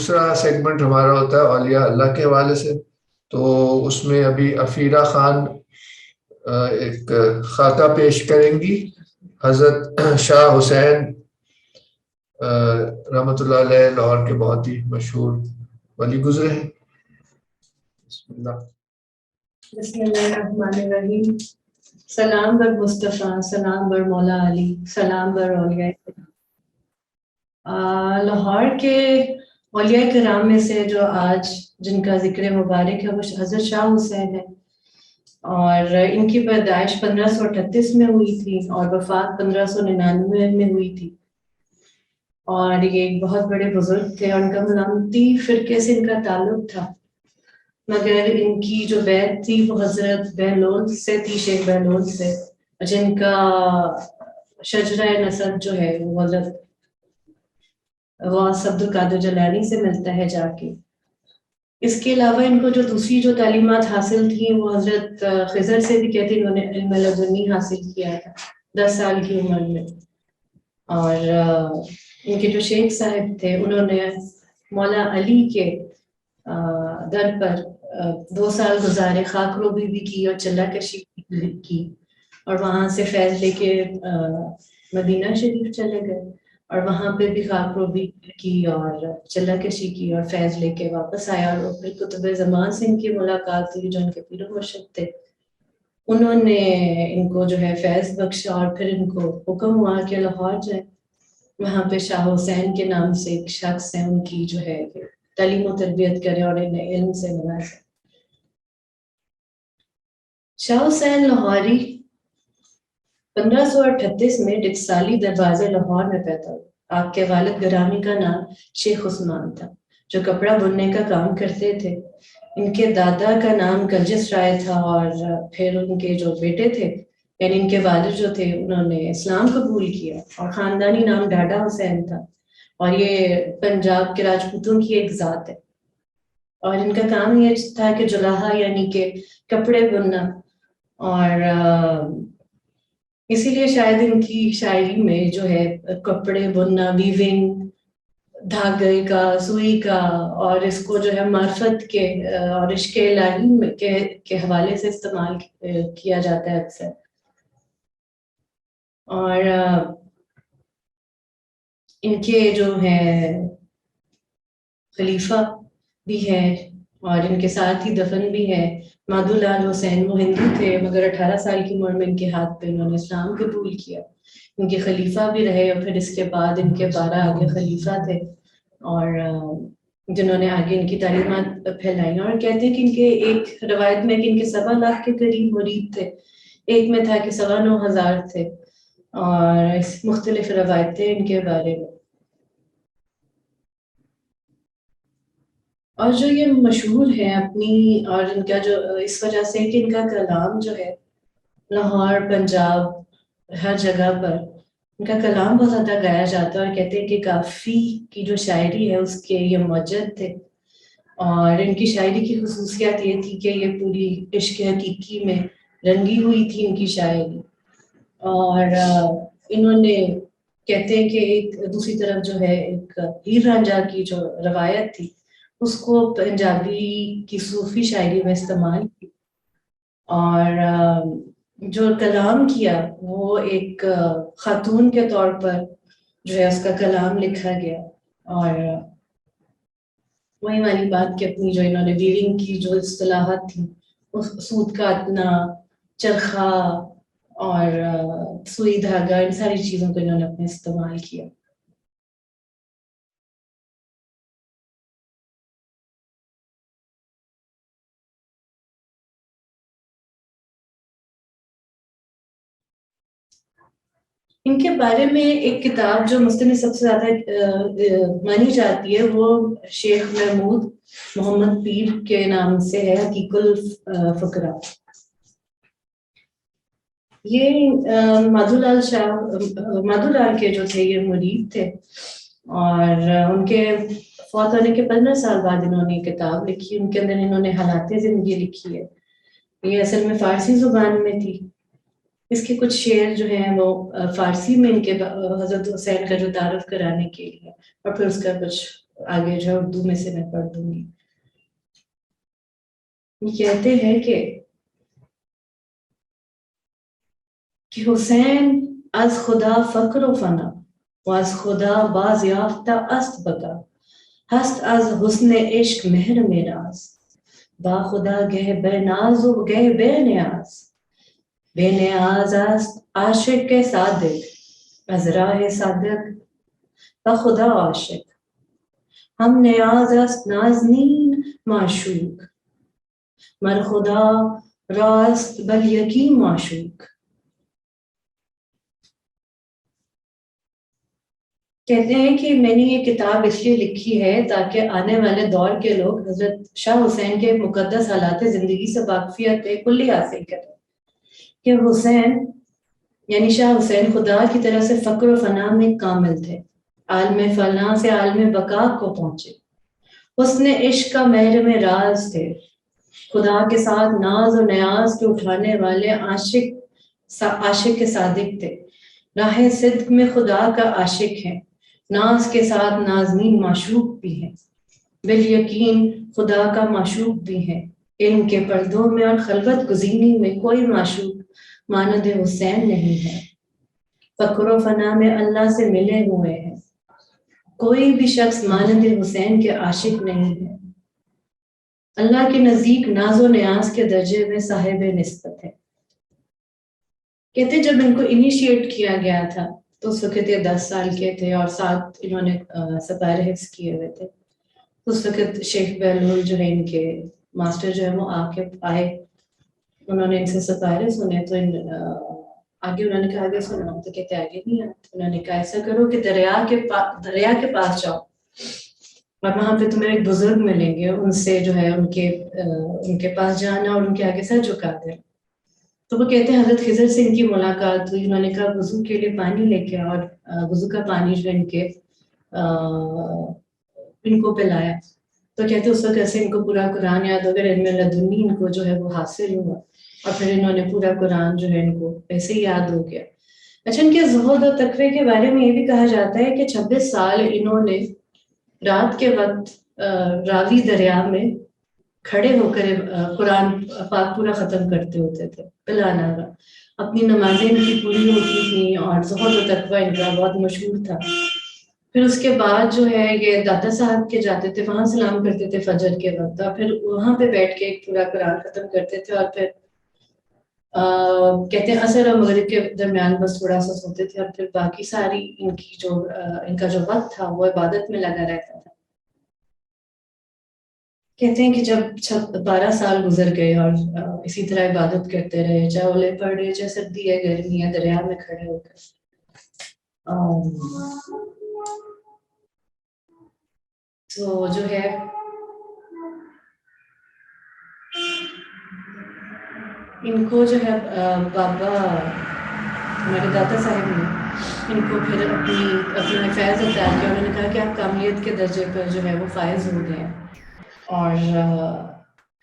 دوسرا سیگمنٹ ہمارا ہوتا ہے اولیاء اللہ کے حوالے سے. تو اس میں ابھی افیرہ خان ایک خاکہ پیش کریں گی. حضرت شاہ حسین رحمۃ اللہ علیہ لاہور کے بہت ہی مشہور ولی گزرے ہیں. بسم اللہ. بسم اللہ الرحمن الرحیم. سلام بر مصطفیٰ، سلام بر مولا علی، سلام بر اولیاء. لاہور کے اولیاء کرام میں سے جو آج جن کا ذکر مبارک ہے وہ حضرت شاہ حسین ہے، اور ان کی پیدائش 1538 میں ہوئی تھی اور وفات 1599 میں ہوئی تھی. اور یہ ایک بہت بڑے بزرگ تھے اور ان کا ملامتی فرقے سے ان کا تعلق تھا، مگر ان کی جو بیعت تھی وہ حضرت بہلول سے تھی، شیخ بہلول سے، جن کا شجرہ نسب جو ہے وہ حضرت غوث عبد القادر جیلانی سے ملتا ہے جا کے. اس کے علاوہ ان کو جو دوسری جو تعلیمات حاصل تھیں وہ حضرت خضر سے بھی کہتے ہیں انہوں نے علم لدنی حاصل کیا تھا 10 سال کی عمر میں. اور ان کے جو شیخ صاحب تھے انہوں نے مولا علی کے در پر 2 سال گزارے، خاک روبی بھی کی اور چلہ کشی بھی کی، اور وہاں سے فیض لے کے مدینہ شریف چلے گئے اور وہاں پہ بھی خاک روبی کی اور چلہ کشی کی اور فیض لے کے واپس آیا. اور پھر قطب زمان سے ان کی ملاقات ہوئی جو ان کے پیر و مرشد تھے. انہوں نے ان کو جو ہے فیض بخشا اور پھر ان کو حکم ہوا کہ لاہور جائیں. وہاں پہ شاہ حسین کے نام سے ایک شخص ہے، ان کی جو ہے تعلیم و تربیت کرے اور انہیں علم سے نوازے. شاہ حسین لاہوری 1538 میں ٹکسالی دروازے لاہور میں پیدا ہوئے. آپ کے والد گرامی کا نام شیخ عثمان تھا جو کپڑا بننے کا کام کرتے تھے. ان کے دادا کا نام گرجس رائے تھا اور پھر ان کے جو بیٹے تھے یعنی ان کے والد جو تھے انہوں نے اسلام قبول کیا اور خاندانی نام ڈاڈا حسین تھا، اور یہ پنجاب کے راجپوتوں کی ایک ذات ہے. اور ان کا کام یہ تھا کہ جلاحہ یعنی کہ کپڑے بننا، اور اسی لیے شاید ان کی شاعری میں جو ہے کپڑے بننا، ویونگ، دھاگے کا، سوئی کا، اور اس کو جو ہے معرفت کے اور عشق الہی کے حوالے سے استعمال کیا جاتا ہے اکثر. اور ان کے جو ہے خلیفہ بھی ہے اور ان کے ساتھ ہی دفن بھی ہے مادھو لال حسین. وہ ہندو تھے مگر 18 سال کی عمر میں ان کے ہاتھ پہ انہوں نے اسلام قبول کیا. ان کے خلیفہ بھی رہے اور پھر اس کے بعد ان کے 12 آگے خلیفہ تھے اور جنہوں نے آگے ان کی تعلیمات پھیلائی. اور کہتے ہیں کہ ان کے ایک روایت میں کہ ان کے 1.25 لاکھ کے قریب مرید تھے، ایک میں تھا کہ 9,15,000 تھے، اور مختلف روایتیں ان کے بارے میں. اور جو یہ مشہور ہے اپنی، اور ان کا جو اس وجہ سے کہ ان کا کلام جو ہے لاہور، پنجاب، ہر جگہ پر ان کا کلام بہت زیادہ گایا جاتا ہے. اور کہتے ہیں کہ کافی کی جو شاعری ہے اس کے یہ موجد تھے، اور ان کی شاعری کی خصوصیت یہ تھی کہ یہ پوری عشق حقیقی میں رنگی ہوئی تھی ان کی شاعری. اور انہوں نے کہتے ہیں کہ ایک دوسری طرف جو ہے ایک ہیر رانجھا کی جو روایت تھی اس کو پنجابی کی صوفی شاعری میں استعمال کی، اور جو کلام کیا وہ ایک خاتون کے طور پر جو ہے اس کا کلام لکھا گیا. اور وہی والی بات کہ اپنی جو انہوں نے ویونگ کی جو اصطلاحات تھیں، سوت کاٹنا، چرخا اور سوئی دھاگا، ان ساری چیزوں کو انہوں نے اپنے استعمال کیا. ان کے بارے میں ایک کتاب جو مسلم میں سب سے زیادہ مانی جاتی ہے وہ شیخ محمود محمد پیر کے نام سے ہے، حقیق الفقرا. یہ مادھو لال کے جو تھے یہ مرید تھے، اور ان کے فوت ہونے کے 15 سال بعد انہوں نے کتاب لکھی. ان کے اندر انہوں نے حالات زندگی لکھی ہے. یہ اصل میں فارسی زبان میں تھی. اس کے کچھ شعر جو ہیں وہ فارسی میں ان کے حضرت حسین کا جو تعارف کرانے کے لیے، اور پھر اس کا کچھ آگے جو اردو میں سے میں پڑھ دوں گی. یہ کہتے ہیں کہ حسین از خدا فقر و فنا و از خدا باز یافتہ است بقا ہست از حسن عشق مہر میراز با خدا گہ بے ناز و گہ بے نیاز است عاشق کے صادق از راہ صادق با خدا عاشق ہم نیاز است نازنین معشوق مر خدا راست بل یقین معشوق. کہتے ہیں کہ میں نے یہ کتاب اس لیے لکھی ہے تاکہ آنے والے دور کے لوگ حضرت شاہ حسین کے مقدس حالات زندگی سے واقفیت کلی حاصل کریں کہ حسین یعنی شاہ حسین خدا کی طرف سے فقر و فنا میں کامل تھے، عالم فنا سے عالم بقا کو پہنچے، حسن عشق کا مہر میں راز تھے، خدا کے ساتھ ناز و نیاز کے اٹھانے والے عاشق کے صادق تھے، راہ صدق میں خدا کا عاشق ہیں، ناز کے ساتھ نازنین معشوق بھی ہیں، بالیقین خدا کا معشوق بھی ہیں، علم کے پردوں میں اور خلوت گزینی میں کوئی معشوق مانند حسین نہیں ہے، فقر و فنا میں اللہ سے ملے ہوئے ہیں، کوئی بھی شخص مانند حسین کے عاشق نہیں ہے، اللہ کے نزدیک ناز و نیاز کے درجے میں صاحب نسبت ہے. کہتے جب ان کو انیشیٹ کیا گیا تھا تو اس وقت یہ 10 سال کے تھے اور ساتھ انہوں نے سپارے حفظ کیے ہوئے تھے. اس وقت شیخ بہلول جو ہے ان کے ماسٹر جو ہے وہ آئے، انہوں نے ان سے سپارے سنے تو آگے انہوں نے کہا آگے سنا تو کہتے آگے نہیں آتے. انہوں نے کہا ایسا کرو کہ دریا کے پاس جاؤ اور وہاں پہ تمہیں ایک بزرگ ملیں گے، ان سے جو ہے ان کے پاس جانا اور ان کے آگے سر جھکا دینا. تو وہ کہتے ہیں حضرت خضر سے ان کی ملاقات ہوئی، انہوں نے کہا وضو کے لیے پانی لے کے اور وضو کا پانی جو ان کو پلایا. تو کہتے اس وقت ایسے ان کو پورا قرآن یاد ہو گیا، علم لدنی ان کو جو ہے وہ حاصل ہوا اور پھر انہوں نے پورا قرآن جو ہے ان کو ایسے ہی یاد ہو گیا. اچھا ان کے زہد اور تقوی کے بارے میں یہ بھی کہا جاتا ہے کہ 26 سال انہوں نے رات کے وقت راوی دریا میں کھڑے ہو کر قرآن پاک پورا ختم کرتے ہوتے تھے بلا ناغہ. اپنی نمازیں ان کی پوری ہوتی تھیں اور زہد و تقوی ان کا بہت مشہور تھا. پھر اس کے بعد جو ہے یہ داتا صاحب کے جاتے تھے، وہاں سلام کرتے تھے فجر کے وقت اور پھر وہاں پہ بیٹھ کے ایک پورا قرآن ختم کرتے تھے اور پھر کہتے ہیں عصر اور مغرب کے درمیان بس تھوڑا سا سوتے تھے اور پھر باقی ساری ان کا جو وقت تھا وہ عبادت میں لگا رہتا تھا. کہتے ہیں کہ جب 12 سال گزر گئے اور اسی طرح عبادت کرتے رہے، چاہے اولے پڑ رہے چاہے سردی ہے گرمی ہے، دریا میں کھڑے ہو کر تو جو ہے ان کو جو ہے بابا ہمارے داتا صاحب نے ان کو پھر اپنا فیض عطا کیا. انہوں نے کہا کہ آپ کاملیت کے درجے پر جو ہے وہ فائز ہو گئے. اور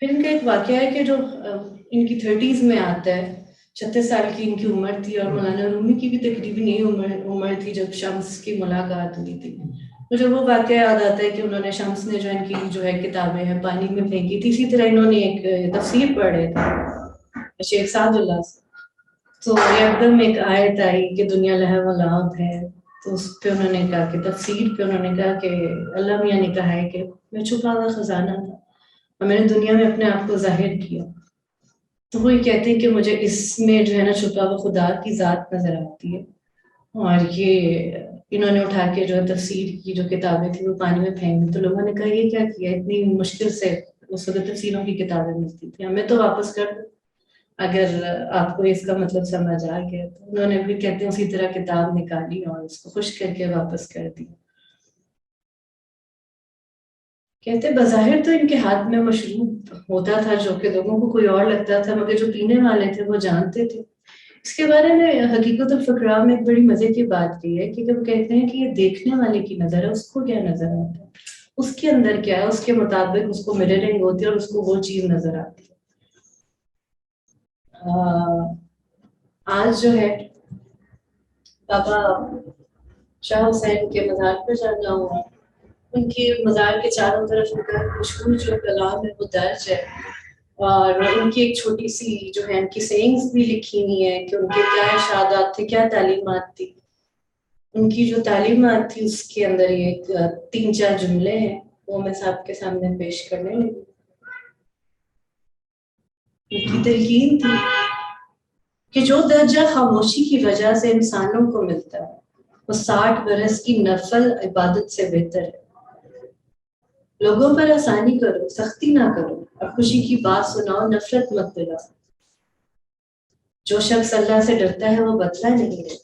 پھر ان کا ایک واقعہ ہے کہ جو ان کی 30s میں آتا ہے، 36 سال کی ان کی عمر تھی اور مولانا رومی کی بھی تقریباً یہی عمر تھی جب شمس کی ملاقات ہوئی تھی. مجھے وہ واقعہ یاد آتا ہے کہ انہوں نے شمس نے جو ان کی جو ہے کتابیں ہیں پانی میں پھینکی تھی. اسی طرح انہوں نے ایک تفسیر پڑھ رہے تھے شیخ سعد اللہ سے، تو ایک دم ایک آیت آئی کہ دنیا لہو و لعب ہے، تو اس پہ انہوں نے کہا کہ تفسیر پہ انہوں نے کہا کہ اللہ میاں نے کہا ہے کہ میں چھپا ہوا خزانہ تھا اور میں نے دنیا میں اپنے آپ کو ظاہر کیا. تو وہ یہ کہتے ہیں کہ مجھے اس میں جو ہے نا چھپا ہوا خدا کی ذات نظر آتی ہے. اور یہ انہوں نے اٹھا کے جو تفسیر کی جو کتابیں تھیں وہ پانی میں پھینک دی. تو لوگوں نے کہا یہ کیا کیا، اتنی مشکل سے اس وقت تفسیروں کی کتابیں ملتی تھیں، ہمیں تو واپس کر دو اگر آپ کو اس کا مطلب سمجھ آ گیا. تو انہوں نے بھی کہتے ہیں اسی طرح کتاب نکالی اور اس کو خشک کر کے واپس کر دی. کہتے بظاہر تو ان کے ہاتھ میں مشروب ہوتا تھا جو کہ لوگوں کو کوئی اور لگتا تھا، مگر جو پینے والے تھے وہ جانتے تھے. اس کے بارے میں حقیقت الفقراء میں ایک بڑی مزے کی بات یہ ہے کہ جب کہتے ہیں کہ یہ دیکھنے والے کی نظر ہے، اس کو کیا نظر آتا ہے، اس کے اندر کیا ہے، اس کے مطابق اس کو مررنگ ہوتی ہے اور اس کو وہ چیز نظر آتی ہے. آج جو ہے بابا شاہ حسین کے مزار پر جانا ہوا ان کے مزار کے چاروں طرف ان کا مشہور جو کلام ہے وہ درج ہے، اور ان کی ایک چھوٹی سی جو ہے ان کی سینگز بھی لکھی ہوئی ہے کہ ان کے کیا ارشادات تھے، کیا تعلیمات تھی. ان کی جو تعلیمات تھی اس کے اندر یہ 3-4 جملے ہیں، وہ میں آپ کے سامنے پیش کرنے لگی. ان کی تلقین تھی کہ جو درجہ خاموشی کی وجہ سے انسانوں کو ملتا ہے وہ 60 برس کی نفل عبادت سے بہتر ہے. لوگوں پر آسانی کرو، سختی نہ کرو، اور خوشی کی بات سناؤ، نفرت مت دلاؤ. جو شخص اللہ سے ڈرتا ہے وہ بدلہ نہیں لیتا.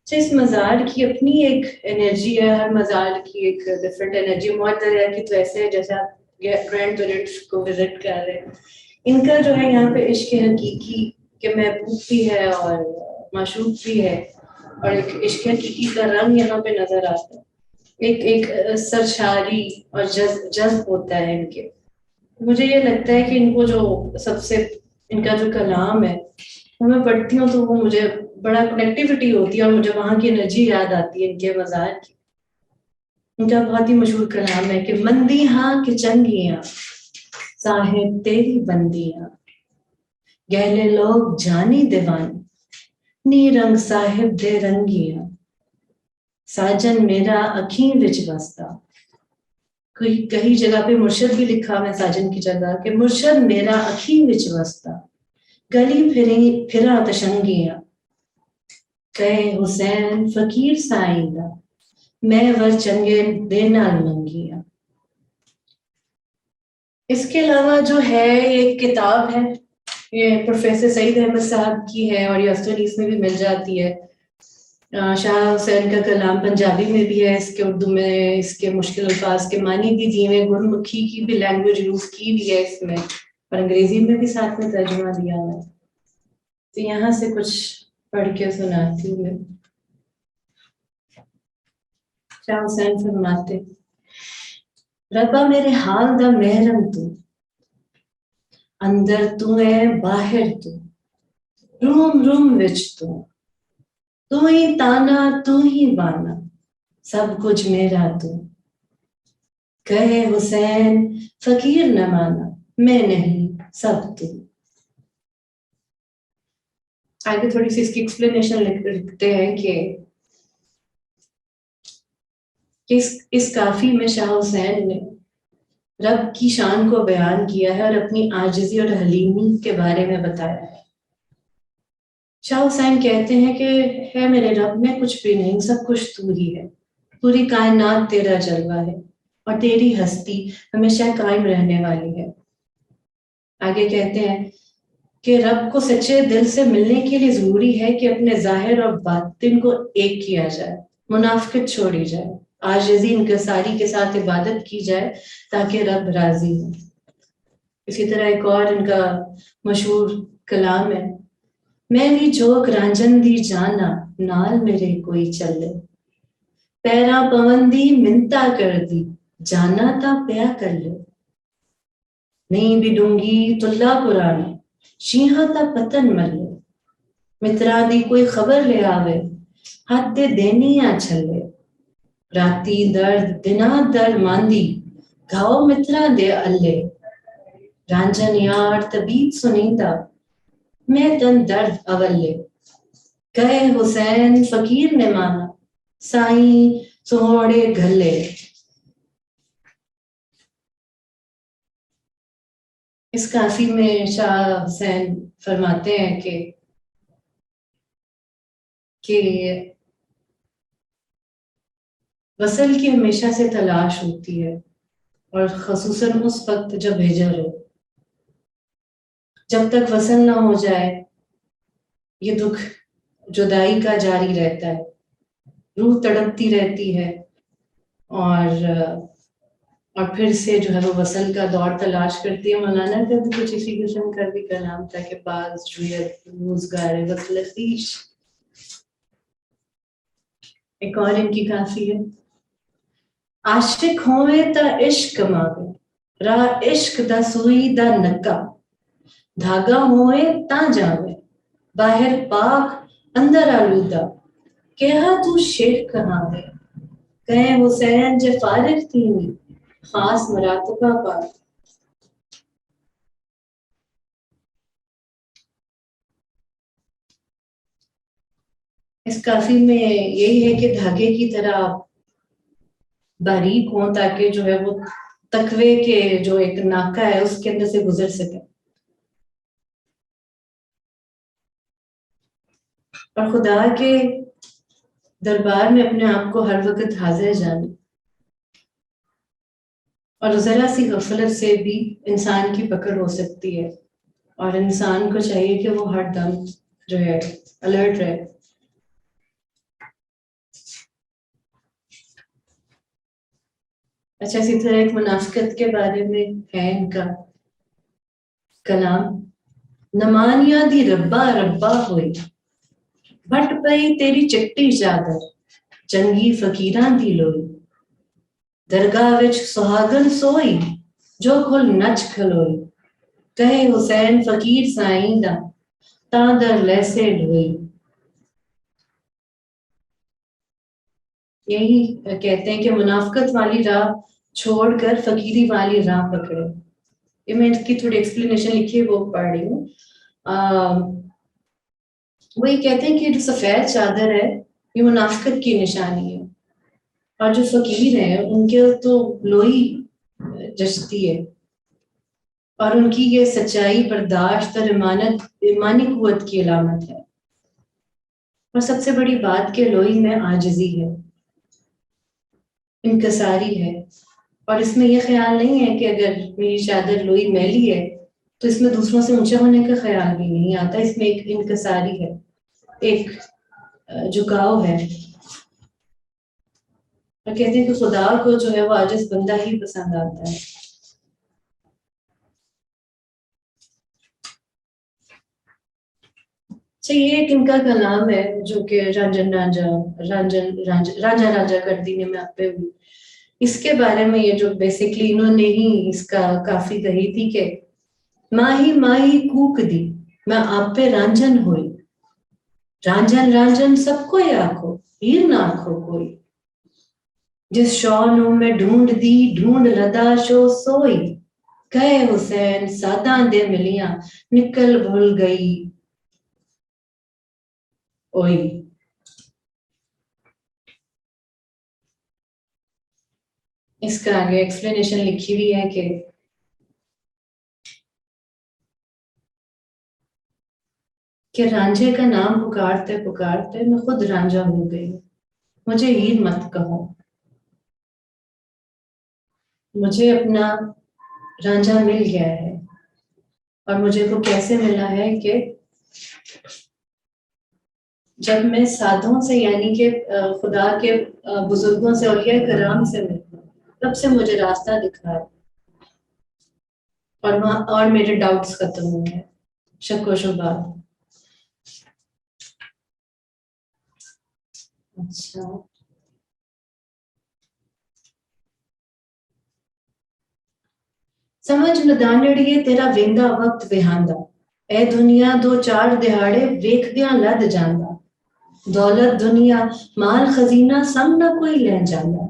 اس مزار کی اپنی ایک انرجی ہے، ہر مزار کی ایک ڈفرینٹ انرجی. معطر کی تو ایسے ہے جیسے آپ گرینڈ پیرنٹس کو وزٹ کر رہے ہیں. ان کا جو ہے یہاں پہ عشق حقیقی کہ محبوب بھی ہے اور معشوق بھی ہے، اور ایک عشق حقیقی کا رنگ یہاں پہ نظر آتا ہے. ایک سرشاری اور جذب ہوتا ہے ان کے. مجھے یہ لگتا ہے کہ ان کو جو سب سے ان کا جو کلام ہے وہ میں پڑھتی ہوں تو وہ مجھے بڑا کنیکٹیوٹی ہوتی ہے، اور مجھے وہاں کی انرجی یاد آتی ہے ان کے مزار کی. ان کا بہت ہی مشہور کلام ہے کہ مندی ہاں کہ چنگیاں صاحب تیری بندیاں، گہلے لوگ جانی دیوانی نی رنگ صاحب دے رنگیاں، ساجن میرا اکھیں وچ وستا. کئی جگہ پہ مرشد بھی لکھا ہے ساجن کی جگہ کہ مرشد میرا اکھیں وچ وستا، گلی پھرا تشنگیاں، کہے حسین فقیر سائندہ میں ور چنگے دے نال منگیاں. اس کے علاوہ جو ہے ایک کتاب ہے، یہ پروفیسر سعید احمد صاحب کی ہے اور یہ اسٹڈیز میں بھی مل جاتی ہے. شاہ حسین کا کلام پنجابی میں بھی ہے، اس کے اردو میں اس کے مشکل الفاظ کے معنی بھی دیے ہوئے، گرمکھی کی بھی لینگویج یوز کی بھی ہے اس میں، اور انگریزی میں بھی ساتھ میں ترجمہ دیا ہوا ہے. تو یہاں سے کچھ پڑھ کے سناتی ہوں میں. شاہ حسین فرماتے، ربا میرے حال دا محرم تو، اندر تو ہے باہر تو، روم روم وچ تو ہی تانا تو ہی بانا، سب کچھ میرا تو. کہے حسین فقیر نہ مانا، میں نہیں سب تو. آگے تھوڑی سی اس کی ایکسپلینیشن لکھتے ہیں کہ اس کافی میں شاہ حسین نے رب کی شان کو بیان کیا ہے اور اپنی عاجزی اور حلیمی کے بارے میں بتایا ہے. شاہ حسین کہتے ہیں کہ ہے میرے رب میں کچھ بھی نہیں، سب کچھ تو ہی ہے، پوری کائنات تیرا جلوہ ہے اور تیری ہستی ہمیشہ قائم رہنے والی ہے. آگے کہتے ہیں کہ رب کو سچے دل سے ملنے کے لیے ضروری ہے کہ اپنے ظاہر اور باطن کو ایک کیا جائے، منافقت چھوڑی جائے، عاجزی انکساری کے ساتھ عبادت کی جائے تاکہ رب راضی ہو. اسی طرح ایک اور ان کا مشہور کلام ہے، میں بھی جوک رانجن دی جانا نال میرے کوئی چلے، پیرا پوندی منتا کر دی جانا تا پیا کر لے، نہیں بھی ڈونگی تلا پرانا شیہاں تا پتن ملے، مترا دی کوئی خبر لے آوے ہاتھ دے دینیاں چھلے، راتی درد دنا درد ماندی گھاؤ مترا دے اللہ، رانجن یار طبیب سنیتا میں تن درد اولے، کہے حسین فقیر نے مانا سائیں سوہڑے گھلے. اس کافی میں شاہ حسین فرماتے ہیں کہ وصل کی ہمیشہ سے تلاش ہوتی ہے، اور خصوصاً اس وقت جب ہجر ہو. جب تک وصل نہ ہو جائے یہ دکھ جدائی کا جاری رہتا ہے، روح تڑپتی رہتی ہے، اور پھر سے جو ہے وہ وصل کا دور تلاش کرتی ہے. مولانا کا بھی کچھ اسی قسم کا بھی کلام تھا کہ باز جویت روزگار وصل خویش. ایک اور ان کی کافی ہے، عاشق ہوئے تا عشق ماوے راہ عشق دا سوئی دا نکا، دھاگا ہوئے تا جاوے باہر پاک اندر آلودہ، کہا تو شیخ کہاں ہے کہے حسین جو فارغ تھی خاص مراتبہ پر. اس کافی میں یہی ہے کہ دھاگے کی طرح باریک ہوں تاکہ جو ہے وہ تقوی کے جو ایک ناکہ ہے اس کے اندر سے گزر سکے اور خدا کے دربار میں اپنے آپ کو ہر وقت حاضر جانے. اور ذرا سی غفلت سے بھی انسان کی پکڑ ہو سکتی ہے اور انسان کو چاہیے کہ وہ ہر دم جو ہے الرٹ رہے. اچھا اسی طرح ایک منافقت کے بارے میں ہے ان کا کلام. نمانیاں دی ربا ربا ہوئی بٹ پئی تیری چٹی چادر چنگی فقیراں دی لوئی. درگاہ وچ سہاگن سوئی جو کھل نچ کھلوئی. کہے حسین فقیر سائیں دا تاں در لیسے ڈھوئی. یہی کہتے ہیں کہ منافقت والی راہ چھوڑ کر فقیری والی راہ پکڑے. یہ میں اس کی تھوڑی ایکسپلینیشن لکھی ہے وہ پڑھ رہی ہوں. وہی کہتے ہیں کہ جو سفید چادر ہے یہ منافقت کی نشانی ہے اور جو فقیر ہیں ان کے تو لوئی جچتی ہے اور ان کی یہ سچائی برداشت اور ایمانی قوت کی علامت ہے. اور سب سے بڑی بات کہ لوئی میں عاجزی ہے انکساری ہے اور اس میں یہ خیال نہیں ہے کہ اگر میری چادر لوئی میلی ہے تو اس میں دوسروں سے اونچا ہونے کا خیال بھی نہیں آتا. اس میں ایک انکساری ہے ایک جھکاؤ ہے اور کہتے ہیں کہ خدا کو جو ہے وہ عاجز بندہ ہی پسند آتا ہے. اچھا یہ ایک ان کا کلام ہے جو کہ راجا کردی نے میں آپ پہ ہوئی. اس کے بارے میں یہ جو بیسکلی انہوں نے ہی اس کا کافی کہی تھی کہ ماہی ماہی کوک دی میں آپ پہ رانجن ہوئی. رانجن رانجن سب کو آنکھو ہیر نہ آنکھو کوئی. جس شونوں میں ڈھونڈ دی ڈھونڈ لدا شو سوئی. کہے حسین ساداں دے ملیاں نکل بھول گئی اوئی. اس کا آگے ایکسپلینیشن لکھی ہوئی ہے کہ رانجھے کا نام پکارتے پکارتے میں خود رانجھا ہو گئی. مجھے ہیر مت کہو مجھے اپنا رانجھا مل گیا ہے اور مجھے وہ کیسے ملا ہے کہ جب میں سادھوں سے یعنی کہ خدا کے بزرگوں سے اولیاء کرام سے ملتا تب سے مجھے راستہ دکھا اور وہاں اور میرے ڈاؤٹس ختم ہوئے ہیں شک و شبہات. اچھا سمجھ لدانڑیے تیرا ویندا وقت وہاندا اے دنیا دو چار دہاڑے ویکھدیاں لد جاندا. دولت دنیا مال خزینہ سم نہ کوئی لے جاندا.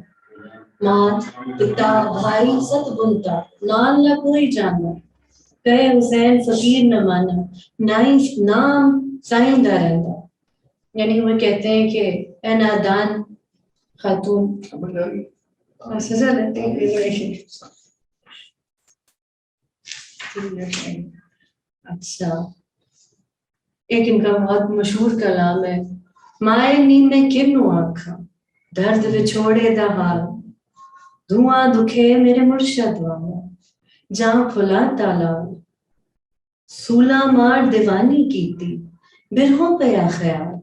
مات پتا بھائی ست بنتا نال نہ کوئی جاندا. کہے حسین فقیر نہ مانا نام سائیں دا رہندا. یعنی وہ کہتے ہیں کہ اے نادان خاتون سزا لیتے ہیں. اچھا ایک ان کا بہت مشہور کلام ہے. مائے نی میں کنوں آکھاں درد وچھوڑے دا حال. دھواں دکھے میرے مرشد والا جاں کھلا تالا. سولا مار دیوانی کیتی برہوں پیا خیال.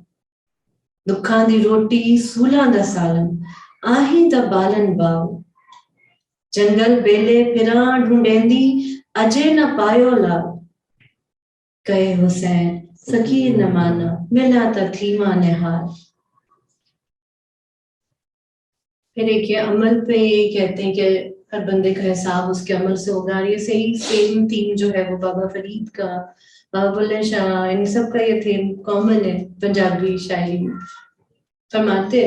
دکھاں دی روٹی سولاں دا سالن آہیں دا بالن باؤ. جنگل بیلے پھراں ڈھونڈیندی اجے نہ پایو لال. کہے حسین فقیر نہ مانا ملا تکلیماں نہال. پھر ایک یہ عمل پہ یہ کہتے ہیں کہ ہر بندے کا حساب اس کے عمل سے ہوگا. یہ صحیح سیم تھیم جو ہے وہ بابا فرید کا بابا بلے شاہ ان سب کا یہ تھیم کامن ہے پنجابی شاعری میں. فرماتے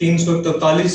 343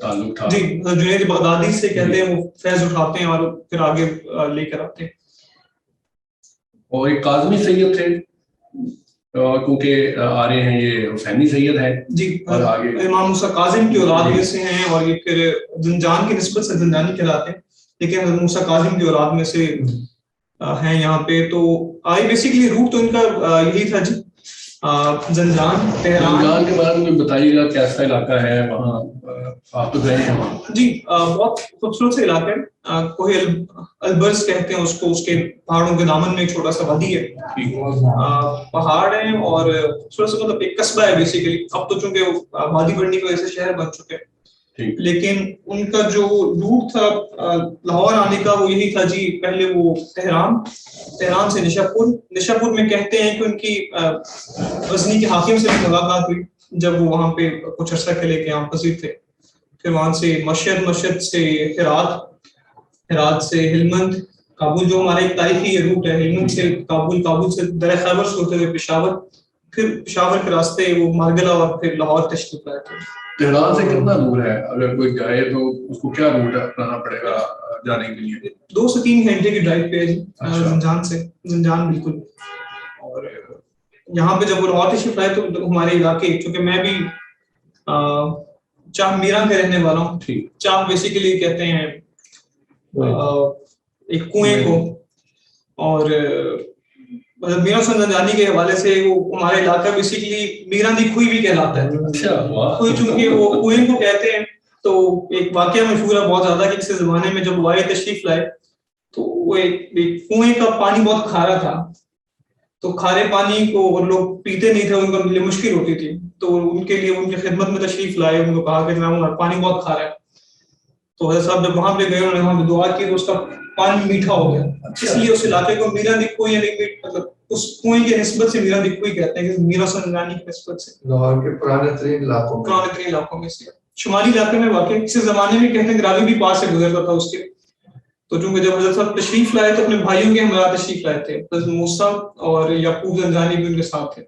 تعلق تھا. جی جنید بغدادی سے کہتے ہیں وہ فیض اٹھاتے ہیں اور پھر آگے لے کر آتے ہیں. اور ایک کاظمی سید تھے کیونکہ آ رہے ہیں یہ حسینی سید ہیں. جی اور آگے امام موسیٰ کاظم کی اولاد میں سے ہیں اور یہ پھر زنجان کی نسبت سے زنجانی کہلاتے ہیں لیکن حضرت موسیٰ کاظم کی اولاد میں سے ہیں یہاں پہ. تو آئی بیسیکلی روٹ تو ان کا یہی تھا جی زنجان تہران. زنجان کے بارے میں بتائیے گا کیسا علاقہ ہے وہاں, آپ تو گئے ہیں وہاں. جی بہت خوبصورت سے علاقہ ہے, کوہ البرز کہتے ہیں اس کو, اس کے پہاڑوں کے دامن میں ایک چھوٹا سا وادی ہے, پہاڑ ہیں اور خوبصورت سے مطلب ایک قصبہ ہے بیسیکلی. اب تو چونکہ وادی بڑھنے کی وجہ سے شہر بن چکے ہیں لیکن ان کا جو روٹ تھا لاہور آنے کا وہ یہی تھا جی. پہلے وہ تہران سے نشا پور میں کہتے ہیں کہ ان کی غزنی کے حاکم سے بھی ملاقات ہوئی جب وہ وہاں پہ کچھ عرصہ کے لیے قیام پذیر تھے. پھر وہاں سے مشہد سے ہرات سے ہلمند, کابل جو ہمارا ایک تاریخی روٹ ہے, ہلمند سے کابل سے در خیبر سے ہوتے ہوئے پشاور, پھر پشاور کے راستے وہ مارگلہ اور پھر لاہور تشریف لائے تھے. تہران سے کتنا دور ہے اگر کوئی جائے تو اس کو کیا روٹ اپنانا پڑے گا جانے کے لیے؟ 2 سے 3 گھنٹے کی ڈرائیو پہ ہے زنجان سے, زنجان بالکل. اور یہاں پہ جب وہ لاہور تشریف لائے تو ہمارے علاقے, چونکہ میں بھی چاہ میرا کے رہنے والا ہوں. چاہ بیسیکلی کہتے ہیں ایک کنویں کو, اور میرا زنجانی کے حوالے سے وہ ہمارا علاقہ بیسیکلی میران دی کھوئی بھی کہلاتا ہے. کھوئی چونکہ وہ کنویں کو کہتے ہیں. تو ایک واقعہ مشہور ہے بہت زیادہ کہ کسی زمانے میں جب وہ آئے تشریف لائے تو وہ ایک کنویں کا پانی بہت کھارا تھا, تو کھارے پانی کو لوگ پیتے نہیں تھے, ان کے لیے مشکل ہوتی تھی. تو ان کے لیے ان کی خدمت میں تشریف لائے, ان کو کہا کہ جناب پانی بہت کھارا ہے. تو حضرت صاحب جب وہاں پہ گئے انہوں نے وہاں پہ دعا کی تو اس کا پانی میٹھا ہو گیا. اس لیے اس علاقے کو میران دی کھوئی مطلب اس کنویں کی نسبت سے میران دی کھوئی کہتے ہیں, کہ میرا زنجانی کی نسبت سے لاہور کے پرانے ترین علاقوں میں سے شمالی علاقے میں واقع. کسی زمانے میں کہتے ہیں کہ راوی بھی پاس سے گزرتا تھا اس کے. تو چونکہ جب حضرت صاحب تشریف لائے تو اپنے بھائیوں کے ہمراہ تشریف لائے تھے, حضرت موسیٰ اور یعقوب زنجانی بھی ان کے ساتھ تھے.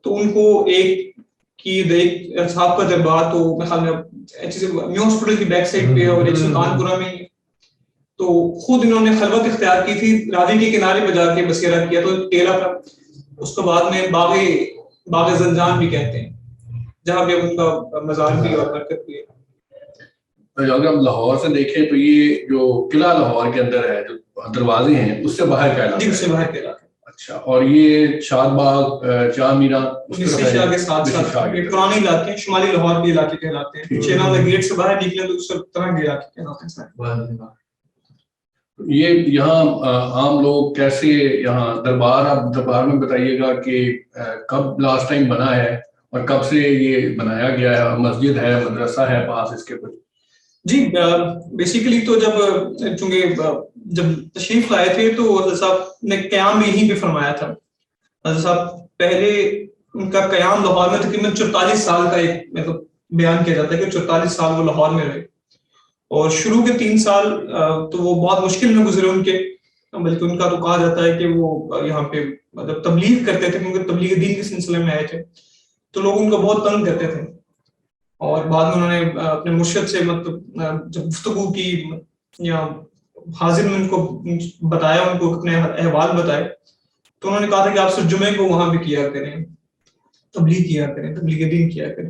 تو ان کو ایک صاحب کا دربار تو میں خیال میں نیو ہاسپٹل کی بیک سائڈ پہ اور ایک سلطان پورہ میں, تو خود انہوں نے خلوت اختیار کی تھی, راوی کے کنارے پہ جا کے بسیرا کیا تو ٹیلا تھا. اس کو بعد میں باغ زنجان بھی کہتے ہیں, جہاں پہ ان کا مزار بھی اور برکت بھی ہے. اگر ہم لاہور سے دیکھیں تو یہ جو قلعہ لاہور کے اندر ہے, جو دروازے ہیں, اس سے باہر کا علاقہ, اس سے باہر کا علاقہ. اچھا, اور یہ شاد باغ, چاہ میرا, شاہ کے ساتھ پرانے علاقے شمالی لاہور کے علاقے کہلاتے ہیں. چینہ گیٹ سے باہر نکلے تو اس طرح کے علاقے کہلاتے ہیں. یہ یہاں عام لوگ کیسے یہاں دربار میں بتائیے گا کہ کب لاسٹ ٹائم بنا ہے اور کب سے یہ بنایا گیا ہے, مسجد ہے, مدرسہ ہے پاس اس کے کچھ؟ جی بیسیکلی تو چونکہ جب تشریف لائے تھے تو حضرت صاحب نے قیام بھی یہیں پہ فرمایا تھا. حضرت صاحب پہلے ان کا قیام لاہور میں تقریباً 44 سال کا ایک مطلب بیان کیا جاتا ہے کہ 44 سال وہ لاہور میں رہے, اور شروع کے 3 سال تو وہ بہت مشکل میں گزرے ان کے, بلکہ ان کا تو کہا جاتا ہے کہ وہ یہاں پہ مطلب تبلیغ کرتے تھے, کیونکہ تبلیغ دین کے سلسلے میں آئے تھے تو لوگ ان کو بہت تنگ کرتے تھے. اور بعد میں انہوں نے اپنے مرشد سے مطلب جب گفتگو کی یا حاضر میں ان کو بتایا, ان کو اپنے احوال بتائے, تو انہوں نے کہا تھا کہ آپ صرف جمعے کو وہاں بھی کیا کریں, تبلیغ کیا کریں, تبلیغ دین کیا کریں.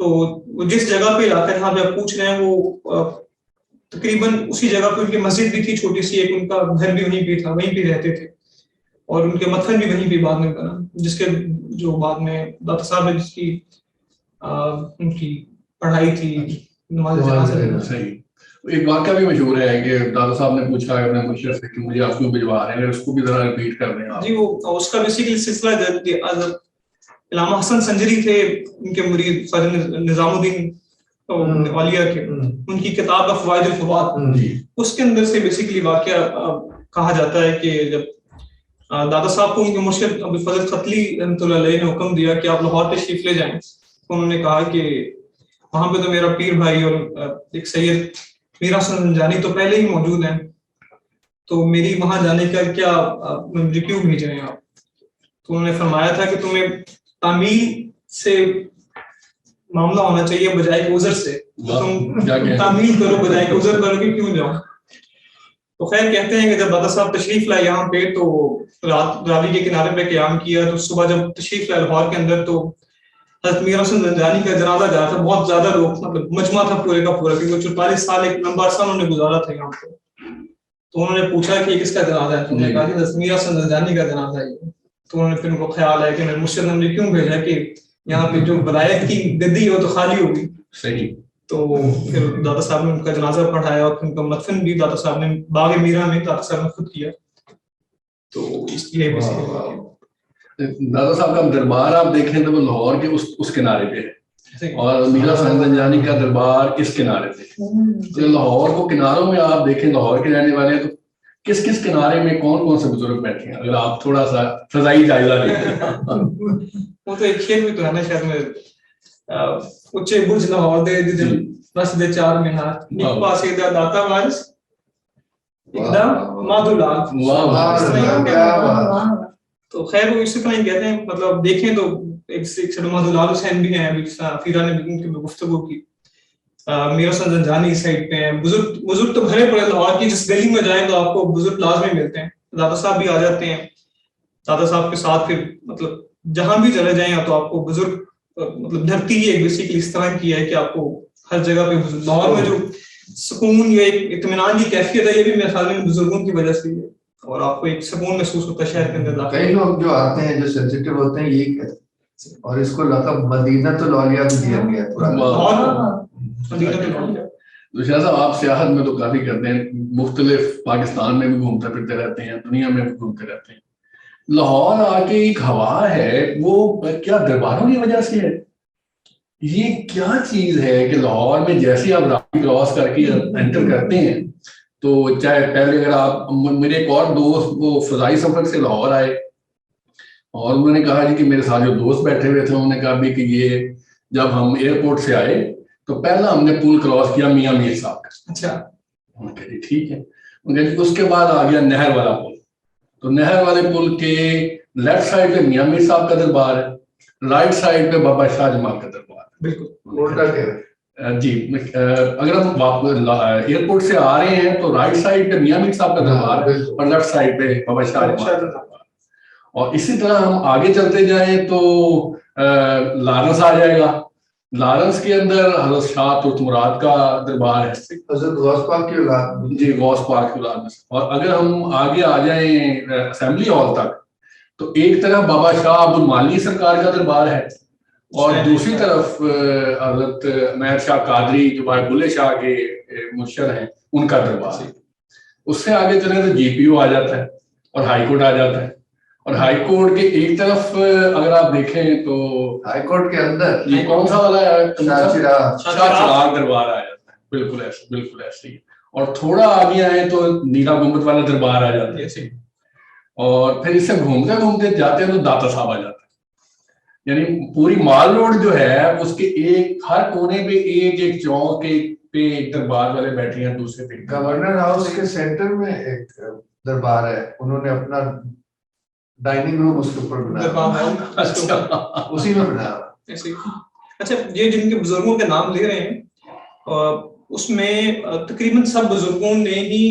تو جس جگہ پہ علاقہ جہاں پہ آپ پوچھ رہے ہیں وہ تقریباً اسی جگہ پہ ان کی مسجد بھی تھی چھوٹی سی ایک, ان کا گھر بھی وہیں پہ تھا, وہیں پہ رہتے تھے, اور ان کے مدفن بھی وہیں پہ بعد میں بنا, جس کے جو بعد میں داتا صاحب نے جس کی ان کی پڑھائی تھی نماز جنازہ. ایک واقعہ بھی مشہور ہے کہ دادا صاحب نے پوچھا اپنے مرشد سے کہ مجھے آپ کیوں بھجوا رہے ہیں, اس کو بھی ذرا ریپیٹ کر دیں آپ. جی وہ اس کا بیسیکلی سلسلہ علامہ حسن سنجری تھے, ان کے مرید خواجہ نظام الدین اولیاء کے, ان کی کتاب فوائد الفوائد, اس کے اندر سے بیسیکلی واقعہ کہا جاتا ہے کہ جب دادا صاحب کو ان کے مرشد ابو فضل ختلی رحمۃ اللہ علیہ نے حکم دیا کہ آپ لاہور تشریف لے جائیں, تو انہوں نے کہا کہ وہاں پہ تو میرا پیر بھائی اور ایک سید میرا زنجانی تو پہلے ہی موجود ہیں, تو میری وہاں جانے کا کیا مجھے کیوں بھیج رہے ہیں آپ. تو انہوں نے فرمایا تھا کہ تمہیں تعمیل سے معاملہ ہونا چاہیے بجائے کہ عذر سے. تم تعمیل کرو بجائے کہ عذر کرو کہ کیوں جاؤ. تو خیر کہتے ہیں کہ جب دادا صاحب تشریف لائے یہاں پہ تو رات راوی کے کنارے پہ قیام کیا. تو صبح جب تشریف لائے لاہور کے اندر تو حضرت میاں حسن زنجانی کا جنازہ جا رہا تھا. بہت زیادہ لوگ مطلب مجمع تھا پورے کا پورا, کیونکہ 44 سال ایک لمبا عرصہ انہوں نے گزارا تھا یہاں پہ. تو انہوں نے پوچھا کہ یہ کس کا جنازہ ہے؟ تو انہوں نے کہا کہ حضرت میاں حسن زنجانی کا جنازہ ہے. تو انہوں نے پھر ان کو خیال ہے کہ میرے مرشد نے مجھے کیوں بھیجا کہ یہاں پہ جو ولایت کی گدی ہے وہ تو خالی ہوگی. صحیح. تو پھر دادا صاحب نے ان کا جنازہ پڑھایا اور ان کا مدفن بھی دادا صاحب نے باغ میرا میں دادا صاحب نے خود کیا. تو اس لیے دادا صاحب کا دربار آپ دیکھیں تو وہ لاہور کے اس کنارے پہ ہے, اور میرا حسن زنجانی کا دربار اس کنارے پہ. تو لاہور کو کناروں میں آپ دیکھیں, لاہور کے رہنے والے تو کس کس کنارے میں کون کون سے بزرگ بیٹھے ہیں, اگر آپ تھوڑا سا فضائی جائزہ لیں. وہ تو ایک شعر بھی تو ہے نا شاید میں, اچے برج لاہور دے دل بس دے چار مینار ایک پاسے دا داتا وارث ایک دا مادھو لال. تو خیر وہ اسی طرح ہی کہتے ہیں, مطلب دیکھیں تو ایک مادھو لال حسین بھی ہیں, ابھی فیرا نے بھی ان کی گفتگو کی. میرا حسن زنجانی اس سائڈ پہ ہیں. بزرگ تو بھرے پڑے لاہور کی, جس گلی میں جائیں تو آپ کو بزرگ لازمی ملتے ہیں. دادا صاحب بھی آ جاتے ہیں. دادا صاحب کے ساتھ پھر مطلب جہاں بھی چلے جائیں تو آپ کو بزرگ, مطلب دھرتی ہی ایک بیسیکلی اس طرح کی ہے کہ آپ کو ہر جگہ پہ لاہور میں جو سکون یا ایک اطمینان کی کیفیت ہے, یہ بھی میرے خیال میں بزرگوں کی وجہ سے ہے, اور آپ کو ایک سکون محسوس ہوتا ہے شہر کے اندر. کئی لوگ جو آتے ہیں جو سینسیٹیو ہوتے ہیں یہی کہتے ہیں, اور اس کو لقب مدینہ الاولیاء بھی دیا گیا ہے. تو شاہ صاحب آپ سیاحت میں تو کافی کرتے ہیں, مختلف پاکستان میں بھی گھومتے پھرتے رہتے ہیں, دنیا میں بھی گھومتے رہتے ہیں. لاہور آ کے ایک ہوا ہے وہ کیا درباروں کی وجہ سے ہے؟ یہ کیا چیز ہے کہ لاہور میں جیسے آپ راوی کراس کر کے انٹر کرتے ہیں تو چاہے پہلے اگر آپ, میرے ایک اور دوست وہ فضائی سفر سے لاہور آئے اور انہوں نے کہا جی کہ میرے ساتھ جو دوست بیٹھے ہوئے تھے انہوں نے کہا بھی کہ یہ جب ہم ایئرپورٹ سے آئے تو پہلا ہم نے پل کراس کیا میاں میر صاحب کا. اچھا, انہوں نے کہا جی ٹھیک ہے. انہوں نے کہا اس کے بعد آ گیا نہر والا پل. تو نہر والے پل کے لیفٹ سائڈ پہ میاں میر صاحب کا دربار ہے, رائٹ سائڈ پہ بابا شاہ جمال کا دربار ہے. بالکل جی. اگر ہم ایئرپورٹ سے آ رہے ہیں تو رائٹ سائڈ پہ میاں میر صاحب کا دربار ہے اور لیفٹ سائڈ پہ بابا شاہ جمال کا دربار. اور اسی طرح ہم آگے چلتے جائیں تو لارنس آ جائے گا. لارنس کے اندر حضرت شاہ ترک مراد کا دربار ہے, حضرت غوث پاک کی اولاد. جی غوث پاک کی اولاد. اور اگر ہم آگے آ جائیں اسمبلی ہال تک تو ایک طرف بابا شاہ عبد المالی سرکار کا دربار ہے اور دوسری طرف حضرت عنایت شاہ قادری جو بھائی بلے شاہ کے مرشد ہیں ان کا دربار ہے. اس سے آگے چلیں تو جی پی او آ جاتا ہے اور ہائی کورٹ آ جاتا ہے. اور ہائی کورٹ کے ایک طرف اگر آپ دیکھیں تو ہائی کورٹ کے اندر یہ کون سا والا ہے, شاہ چراغ دربار آ جاتا ہے. بالکل ایسے, بالکل ایسے ہی. اور تھوڑا آگے آئے تو نیلا گنبد والا دربار آ جاتا ہے. اور پھر اس سے گھومتے گھومتے جاتے ہیں تو داتا صاحب آ جاتا ہے. یعنی پوری مال روڈ جو ہے اس کے ایک ہر کونے پہ ایک ایک چوک پہ ایک دربار والے بیٹھے ہیں, دوسرے پہ. گورنر ہاؤس کے سینٹر میں ایک دربار ہے, انہوں نے اپنا ڈائننگ روم اس کے اوپر بنایا, اسی میں بنایا. اچھا, یہ جن کے بزرگوں کے نام لے رہے ہیں اس میں تقریباً سب بزرگوں نے ہی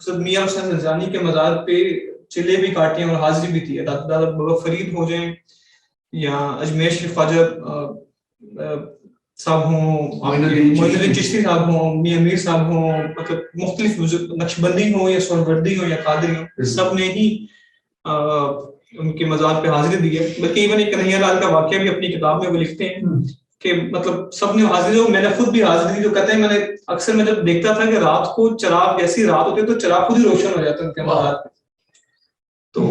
میاں حسین زنجانی کے مزار پہ چلے بھی کاٹے ہیں اور حاضری بھی دی ہے. دادا بابا فرید ہو جائیں یا اجمیر شریف خواجہ صاحب ہوں, معین الدین چشتی صاحب ہوں, میاں میر صاحب ہوں, مطلب مختلف نقشبندی ہوں یا سہروردی ہوں یا قادری ہوں, سب نے ہی ان کے مزار پہ حاضری دی ہے. بلکہ ایون ایک کنہیا لال کا واقعہ بھی اپنی کتاب میں وہ لکھتے ہیں کہ مطلب سب نے حاضری دی, میں نے خود بھی حاضری دی. جو کہتے ہیں میں نے اکثر میں جب دیکھتا تھا کہ رات کو چراغ جیسی رات ہوتی ہے تو چراغ خود ہی روشن ہو جاتا ہے ان کے مزار پہ. تو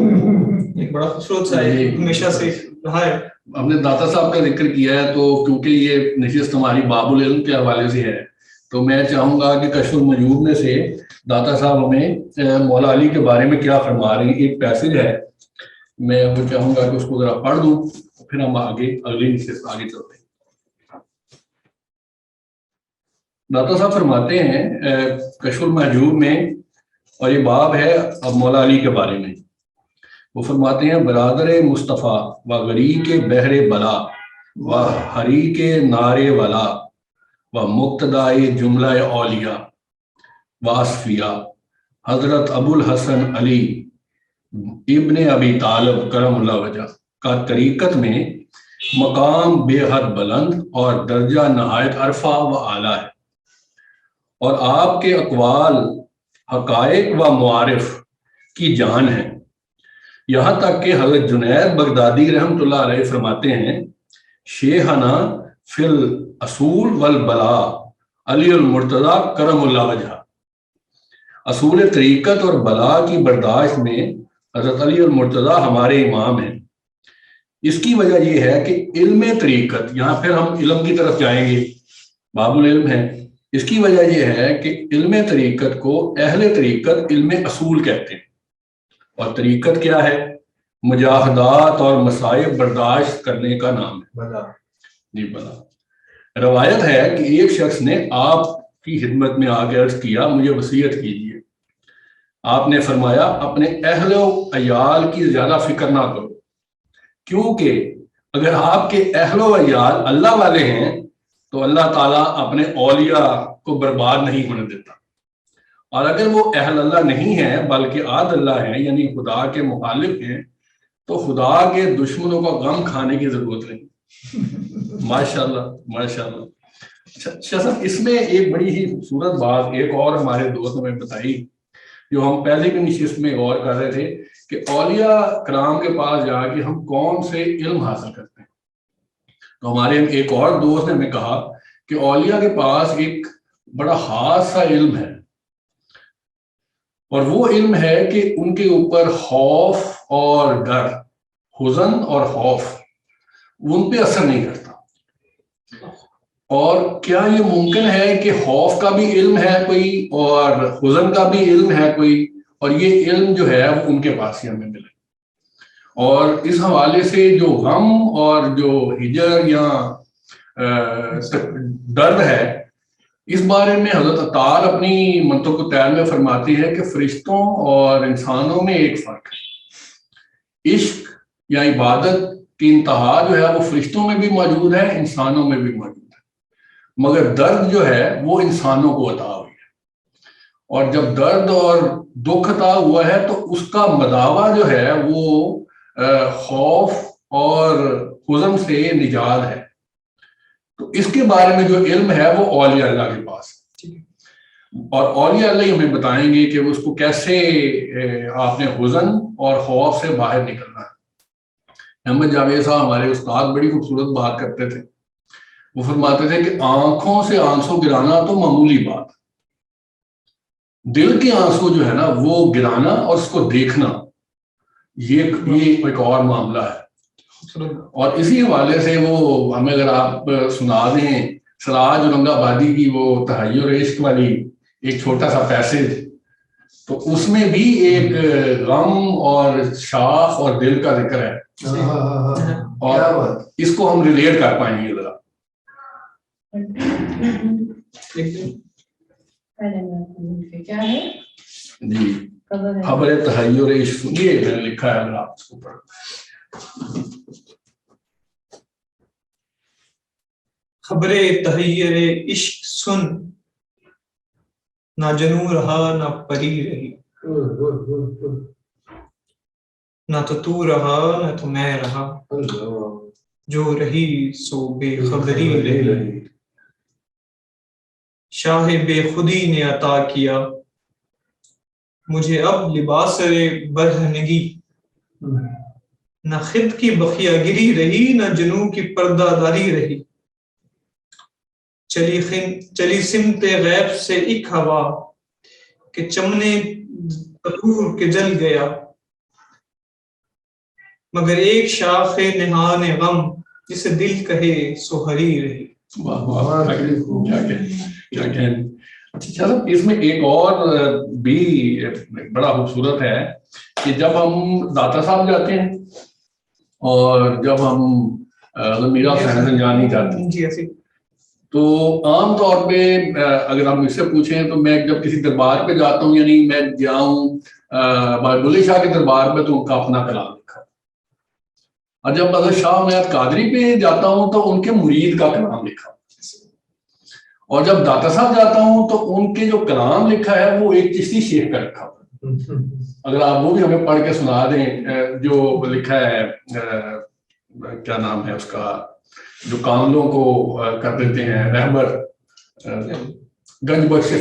ایک بڑا خوبصورت سا ہمیشہ سے رہا ہے. ہم نے داتا صاحب کا ذکر کیا ہے تو کیونکہ یہ نشست ہماری باب العلم کے حوالے سے ہے تو میں چاہوں گا کہ کشف المجوب میں سے داتا صاحب ہمیں مولا علی کے بارے میں کیا فرما رہے ہیں. ایک پیسج ہے, میں وہ چاہوں گا کہ اس کو ذرا پڑھ دوں, پھر ہم آگے اگلی نشست آگے چلتے ہیں. داتا صاحب فرماتے ہیں کشف المحجوب میں, اور یہ باب ہے اب مولا علی کے بارے میں. وہ فرماتے ہیں برادر مصطفیٰ و غریق بحر بلا و حریک نارے ولا و مقتدائے جملہ اولیاء واسفیاء حضرت ابو الحسن علی ابن ابی طالب کرم اللہ وجہ کا طریقت میں مقام بے حد بلند اور درجہ نہایت عرفہ و اعلیٰ ہے، اور آپ کے اقوال حقائق و معارف کی جان ہے، یہاں تک کہ حضرت جنید بغدادی رحمۃ اللہ علیہ فرماتے ہیں شیخنا فی الاصول والبلاء علی المرتضیٰ کرم اللہ وجہ، اصول طریقت اور بلا کی برداشت میں حضرت علی المرتضیٰ ہمارے امام ہیں۔ اس کی وجہ یہ ہے کہ علم طریقت، یہاں پھر ہم علم کی طرف جائیں گے، باب العلم ہے، اس کی وجہ یہ ہے کہ علم طریقت کو اہل طریقت علم اصول کہتے ہیں، اور طریقت کیا ہے؟ مجاہدات اور مصائب برداشت کرنے کا نام ہے، جی بلا۔ روایت ہے کہ ایک شخص نے آپ کی خدمت میں آ کے عرض کیا مجھے وصیت کیجیے، آپ نے فرمایا اپنے اہل و عیال کی زیادہ فکر نہ کرو، کیونکہ اگر آپ کے اہل و عیال اللہ والے ہیں تو اللہ تعالیٰ اپنے اولیاء کو برباد نہیں ہونے دیتا، اور اگر وہ اہل اللہ نہیں ہیں بلکہ عاد اللہ ہیں یعنی خدا کے مخالف ہیں تو خدا کے دشمنوں کا غم کھانے کی ضرورت نہیں۔ ماشاءاللہ ماشاءاللہ۔ اچھا صاحب، اس میں ایک بڑی ہی خوبصورت بات ایک اور ہمارے دوست نے بتائی جو ہم پہلے کی نشست میں غور کر رہے تھے کہ اولیاء کرام کے پاس جا کے ہم کون سے علم حاصل کرتے ہیں، تو ہمارے ایک اور دوست نے ہمیں کہا کہ اولیاء کے پاس ایک بڑا خاص سا علم ہے، اور وہ علم ہے کہ ان کے اوپر خوف اور ڈر، حزن اور خوف ان پہ اثر نہیں کرتا۔ اور کیا یہ ممکن ہے کہ خوف کا بھی علم ہے کوئی اور حزن کا بھی علم ہے کوئی، اور یہ علم جو ہے وہ ان کے پاس ہی ہمیں ملے؟ اور اس حوالے سے جو غم اور جو ہجر یا درد ہے، اس بارے میں حضرت عطار اپنی منطق الطیر میں فرماتی ہے کہ فرشتوں اور انسانوں میں ایک فرق ہے، عشق یا عبادت کی انتہا جو ہے وہ فرشتوں میں بھی موجود ہے، انسانوں میں بھی موجود ہے، مگر درد جو ہے وہ انسانوں کو عطا ہوئی ہے، اور جب درد اور دکھ عطا ہوا ہے تو اس کا مداوع جو ہے وہ خوف اور حزن سے نجات ہے۔ تو اس کے بارے میں جو علم ہے وہ اولیاء اللہ کے پاس ہے، اور اولیاء اللہ ہمیں بتائیں گے کہ اس کو کیسے آپ نے حزن اور خوف سے باہر نکلنا ہے۔ احمد جاوید صاحب ہمارے استاد بڑی خوبصورت بات کرتے تھے، وہ فرماتے تھے کہ آنکھوں سے آنسو گرانا تو معمولی بات، دل کے آنسو جو ہے نا وہ گرانا اور اس کو دیکھنا یہ ایک اور معاملہ ہے۔ اور اسی حوالے سے وہ ہمیں اگر آپ سنا دیں سراج اورنگ آبادی کی وہ تحیر عشق والی ایک چھوٹا سا پیسج، تو اس میں بھی ایک غم اور شاخ اور دل کا ذکر ہے، اور اس کو ہم ریلیٹ کر پائیں گے ذرا۔ کیا ہے جی خبر تحیر عشق، یہ میں نے لکھا ہے، اگر آپ اس کو پڑھ۔ خبر تحیر عشق سن، نہ جنوں رہا نہ پری رہی، نہ تو رہا نہ تو میں رہا، جو رہی سو بے خبری رہی، شاہ بے خودی نے عطا کیا مجھے اب لباس برہنگی، نہ خط کی بخیا گری رہی نہ جنوں کی پردہ داری رہی، چلی سمت غیب سے ایک ہوا کہ چمنے تطور کے جل گیا، مگر ایک شاخ نہان غم جسے دل کہے سو ہری رہی۔ اچھا اس میں ایک اور بھی بڑا خوبصورت ہے کہ جب ہم داتا صاحب جاتے ہیں اور جب ہم میرا حسین زنجانی جاتے ہیں تو عام طور پہ اگر ہم اس سے پوچھیں تو میں جب کسی دربار پہ جاتا ہوں، یعنی میں جاؤں بلے شاہ کے دربار میں تو ان کا اپنا کلام لکھا، اور جب حضرت شاہ عنایت قادری پہ جاتا ہوں تو ان کے مرید کا کلام لکھا، اور جب داتا صاحب جاتا ہوں تو ان کے جو کلام لکھا ہے وہ ایک چشتی شیخ کا لکھا. اگر آپ وہ بھی ہمیں پڑھ کے سنا دیں جو لکھا ہے، کیا نام ہے اس کا، جو کاملوں کو کر دیتے ہیں رہبر، گنج بخش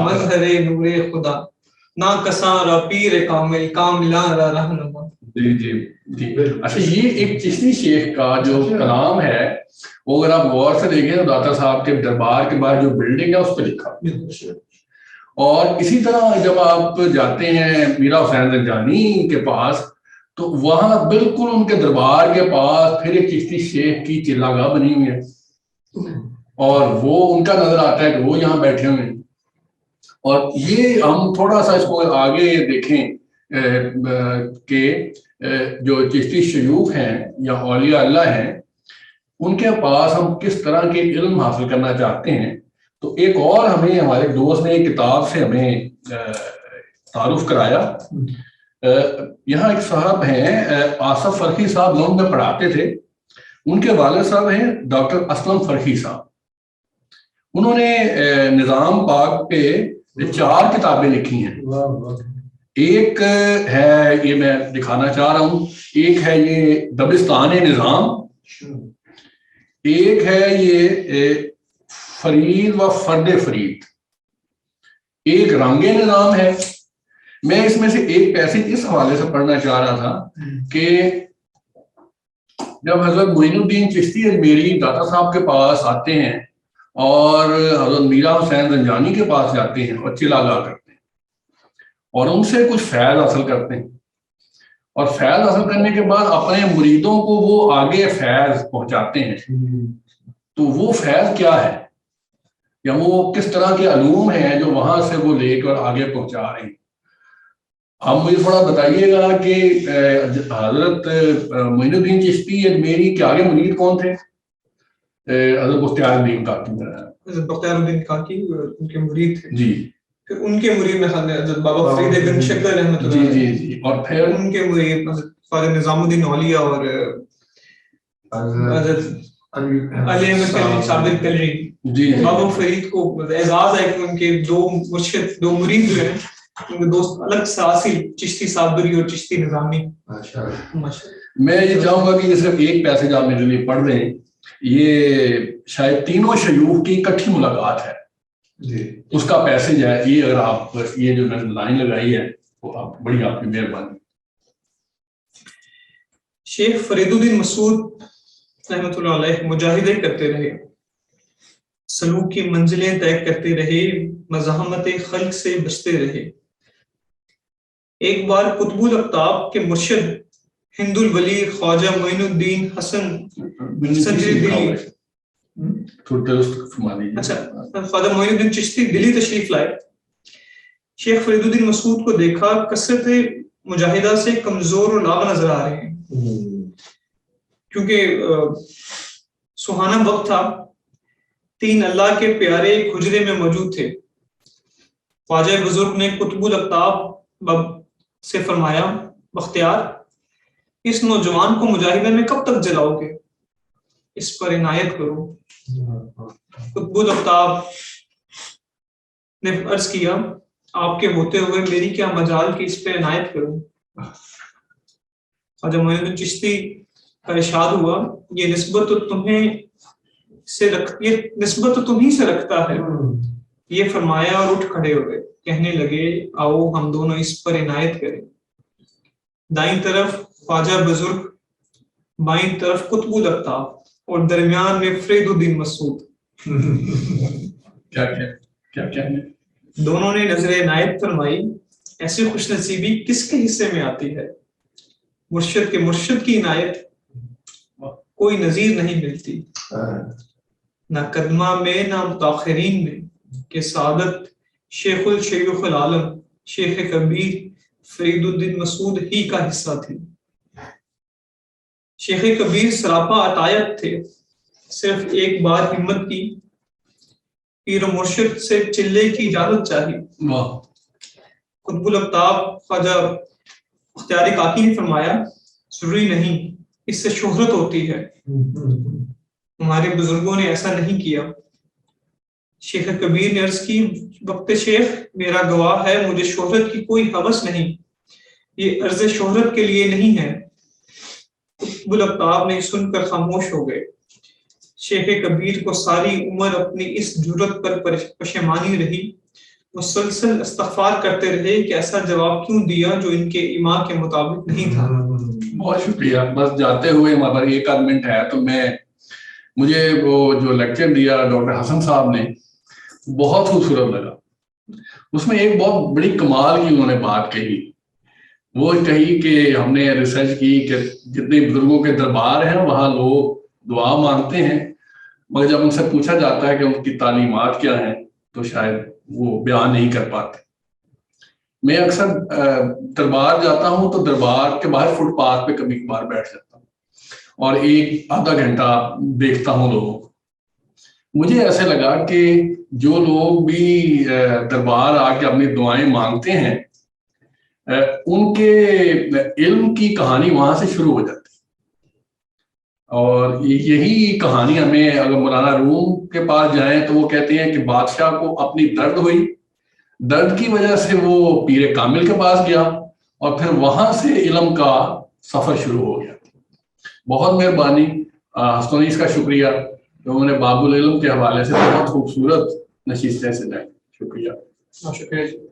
مظہر نور خدا نا کساں را پیر کامل کاملاں را رہنما. جی جی جی. اچھا، یہ ایک چشتی شیخ کا جو کلام ہے وہ اگر آپ غور سے دیکھیں تو داتا صاحب کے دربار کے بعد جو بلڈنگ ہے اس پہ لکھا. اور اسی طرح جب آپ جاتے ہیں میرا حسین زنجانی کے پاس تو وہاں بالکل ان کے دربار کے پاس پھر ایک چشتی شیخ کی چلا گاہ بنی ہوئی ہے، اور وہ ان کا نظر آتا ہے کہ وہ یہاں بیٹھے ہوئے ہیں. اور یہ ہم تھوڑا سا اس کو آگے دیکھیں کہ جو چشتی شیوخ ہیں یا اولیاء اللہ ہیں ان کے پاس ہم کس طرح کے علم حاصل کرنا چاہتے ہیں. تو ایک اور ہمیں ہمارے دوست نے ایک کتاب سے ہمیں تعارف کرایا. یہاں ایک صاحب ہیں آصف فرقی صاحب، لوگ میں پڑھاتے تھے، ان کے والد صاحب ہیں ڈاکٹر اسلم فرقی صاحب. انہوں نے نظام پاک پہ 4 کتابیں لکھی ہیں. ایک ہے، یہ میں دکھانا چاہ رہا ہوں، ایک ہے یہ دبستان نظام، ایک ہے یہ فرید و فرد فرید، ایک رنگ نظام ہے. میں اس میں سے ایک پیسج اس حوالے سے پڑھنا چاہ رہا تھا کہ جب حضرت معین الدین چشتی اجمیری داتا صاحب کے پاس آتے ہیں اور حضرت میرا حسین زنجانی کے پاس جاتے ہیں اور چلا گاہ کرتے ہیں اور ان سے کچھ فیض حاصل کرتے ہیں، اور فیض حاصل کرنے کے بعد اپنے مریدوں کو وہ آگے فیض پہنچاتے ہیں، تو وہ فیض کیا ہے یا وہ کس طرح کے علوم ہیں جو وہاں سے وہ لے کر آگے پہنچا رہے ہیں. آپ مجھے تھوڑا بتائیے گا کہ حضرت معین الدین چشتی اجمیری کے آگے مرید کون تھے؟ حضرت بختیار الدین کاکی. حضرت بختیار الدین کاکی ان کے مرید تھے جی. پھر ان کے مرید میں حضرت بابا فرید بن شکر رحمۃ اللہ جی جی جی. اور پھر ان کے مرید حضرت خواجہ نظام الدین اولیاء اور حضرت علی احمد صابر کلری. جی. بابا فرید کو اعزاز ہے کہ ان کے 2 مرشد 2 مرید ہوئے ہیں، ان کے دوست الگ ساسی چشتی صابری اور چشتی نظامی. میں یہ چاہوں گا کہ یہ صرف ایک پیسج آپ میرے لیے پڑھ دیں. یہ شاید تینوں شیوخ کی اکٹھی ملاقات ہے، اس کا پیسج ہے یہ. اگر آپ یہ جو میں نے لائن لگائی ہے وہ آپ بڑی آپ کی مہربانی. شیخ فرید الدین مسعود رحمۃ اللہ علیہ مجاہدے کرتے رہے، سلوک کی منزلیں طے کرتے رہے، مزاحمت خلق سے بچتے رہے. ایک بار قطب الاقطاب کے مرشد ہند الولی خواجہ معین الدین حسن خواجہ معین الدین چشتی دلی تشریف لائے. شیخ فرید الدین مسعود کو دیکھا کثرت مجاہدہ سے کمزور اور لاغ نظر آ رہے ہیں، کیونکہ سہانا وقت تھا. 3 اللہ کے پیارے ایک حجرے میں موجود تھے. خواجہ بزرگ نے قطب الاقطاب سے فرمایا، بختیار، اس نوجوان کو مجاہدے میں کب تک جلاؤ گے؟ اس پر عنایت کرو. قطب الاقطاب نے عرض کیا، آپ کے ہوتے ہوئے میری کیا مجال کہ اس پہ عنایت کروں. خواجہ معین الدین چشتی کا ارشاد ہوا، یہ نسبت تو تمہیں سے رکھتا ہے. یہ فرمایا اور اٹھ کھڑے ہوئے، کہنے لگے، آؤ ہم دونوں اس پر عنایت کریں. دائیں طرف خواجہ بزرگ، بائیں طرف قطب الاقطاب اور درمیان میں فرید الدین مسعود. دونوں نے نظر عنایت فرمائی. ایسی خوش نصیبی کس کے حصے میں آتی ہے؟ مرشد کے مرشد کی عنایت کوئی نظیر نہیں ملتی، نہ قدمہ میں نہ متاخرین میں، کہ سعادت شیخ الشیوخ العالم شیخ کبیر فرید الدین مسعود ہی کا حصہ تھی. شیخ کبیر سراپا عطایت تھے. صرف ایک بار ہمت کی، پیر و مرشد سے چلے کی اجازت چاہیے. قطب الاقطاب خواجہ بختیار کاکی نے فرمایا، ضروری نہیں، اس سے شہرت ہوتی ہے. ہمارے بزرگوں نے ایسا نہیں کیا. شیخ کبیر نے عرض کی وقت شیخ میرا گواہ ہے مجھے شہرت کی کوئی ہوس نہیں، یہ عرض شہرت کے لیے نہیں ہے. قطب الافطاب نے سن کر خاموش ہو گئے. شیخ کبیر کو ساری عمر اپنی اس جرت پر پشیمانی رہی. مسلسل استغفار کرتے رہے کہ ایسا جواب کیوں دیا جو ان کے ایمان کے مطابق نہیں تھا. بہت شکریہ. بس جاتے ہوئے ہمارا 1 منٹ ہے تو مجھے وہ جو لیکچر دیا ڈاکٹر حسن صاحب نے بہت خوبصورت لگا. اس میں ایک بہت بڑی کمال کی انہوں نے بات کہی. وہ کہی کہ ہم نے ریسرچ کی کہ جتنے بزرگوں کے دربار ہیں وہاں لوگ دعا مانگتے ہیں، مگر جب ان سے پوچھا جاتا ہے کہ ان کی تعلیمات کیا ہیں تو شاید وہ بیان نہیں کر پاتے. میں اکثر دربار جاتا ہوں تو دربار کے باہر فٹ پاتھ پہ کبھی کبھار بیٹھ جاتا ہوں اور 1-آدھا گھنٹہ دیکھتا ہوں لوگوں کو. مجھے ایسے لگا کہ جو لوگ بھی دربار آ کے اپنی دعائیں مانگتے ہیں ان کے علم کی کہانی وہاں سے شروع ہو جاتی ہے. اور یہی کہانی ہمیں اگر مولانا روم کے پاس جائیں تو وہ کہتے ہیں کہ بادشاہ کو اپنی درد ہوئی، درد کی وجہ سے وہ پیر کامل کے پاس گیا اور پھر وہاں سے علم کا سفر شروع ہو گیا. بہت مہربانی. حسنونیس کا شکریہ کہ انہوں نے باب العلم کے حوالے سے بہت خوبصورت نشستیں سجائی. شکریہ. شکریہ.